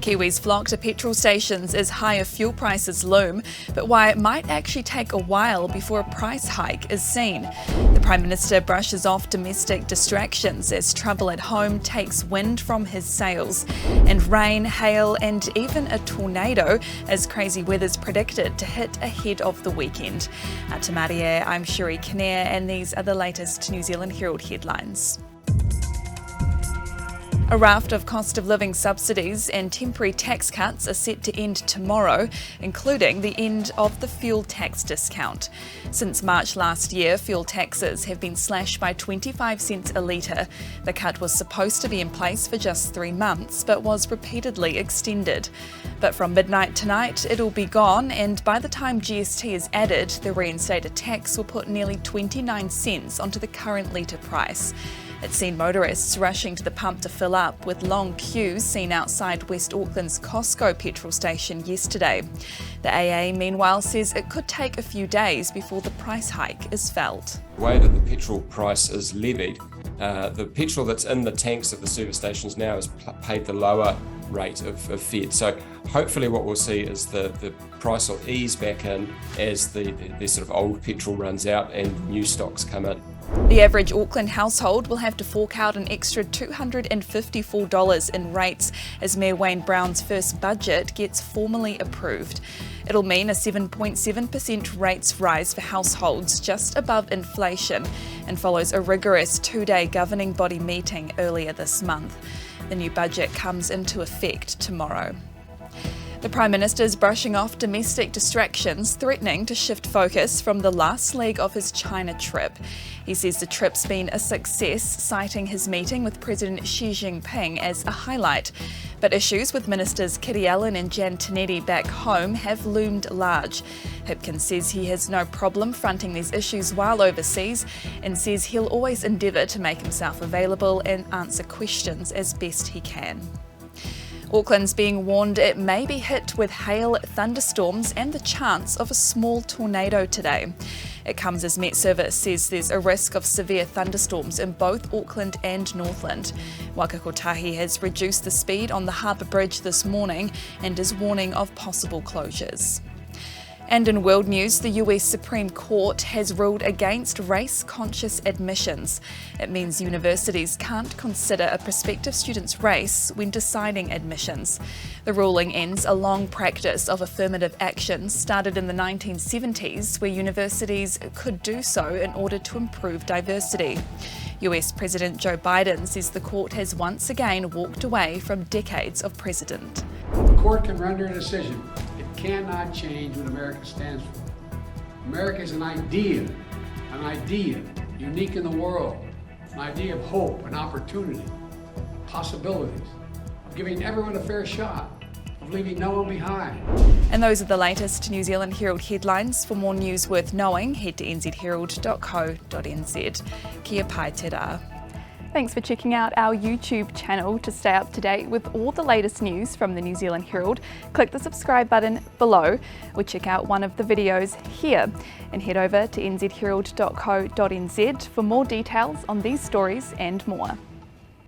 Kiwis flock to petrol stations as higher fuel prices loom, but why it might actually take a while before a price hike is seen. The Prime Minister brushes off domestic distractions as trouble at home takes wind from his sails. And rain, hail and even a tornado as crazy weather's predicted to hit ahead of the weekend. Te Maria, I'm Sherry Kinnear and these are the latest New Zealand Herald headlines. A raft of cost of living subsidies and temporary tax cuts are set to end tomorrow, including the end of the fuel tax discount. Since March last year, fuel taxes have been slashed by 25 cents a litre. The cut was supposed to be in place for just 3 months, but was repeatedly extended. But from midnight tonight, it'll be gone, and by the time GST is added, the reinstated tax will put nearly 29 cents onto the current litre price. It's seen motorists rushing to the pump to fill up, with long queues seen outside West Auckland's Costco petrol station yesterday. The AA, meanwhile, says it could take a few days before the price hike is felt. The way that the petrol price is levied, the petrol that's in the tanks at the service stations now is paid the lower rate of Fed. So hopefully what we'll see is the price will ease back in as the sort of old petrol runs out and new stocks come in. The average Auckland household will have to fork out an extra $254 in rates as Mayor Wayne Brown's first budget gets formally approved. It'll mean a 7.7% rates rise for households, just above inflation, and follows a rigorous 2-day governing body meeting earlier this month. The new budget comes into effect tomorrow. The Prime Minister is brushing off domestic distractions, threatening to shift focus from the last leg of his China trip. He says the trip's been a success, citing his meeting with President Xi Jinping as a highlight. But issues with Ministers Kitty Allen and Jan Tinetti back home have loomed large. Hipkins says he has no problem fronting these issues while overseas and says he'll always endeavour to make himself available and answer questions as best he can. Auckland's being warned it may be hit with hail, thunderstorms and the chance of a small tornado today. It comes as Met Service says there's a risk of severe thunderstorms in both Auckland and Northland. Waka Kotahi has reduced the speed on the Harbour Bridge this morning and is warning of possible closures. And in world news, the US Supreme Court has ruled against race-conscious admissions. It means universities can't consider a prospective student's race when deciding admissions. The ruling ends a long practice of affirmative action started in the 1970s, where universities could do so in order to improve diversity. US President Joe Biden says the court has once again walked away from decades of precedent. The court can render a decision. Cannot change what America stands for. America is an idea unique in the world, an idea of hope and opportunity, possibilities, of giving everyone a fair shot, of leaving no one behind. And those are the latest New Zealand Herald headlines. For more news worth knowing, head to nzherald.co.nz. Kia pai te rā. Thanks for checking out our YouTube channel to stay up to date with all the latest news from the New Zealand Herald. Click the subscribe button below or check out one of the videos here and head over to nzherald.co.nz for more details on these stories and more.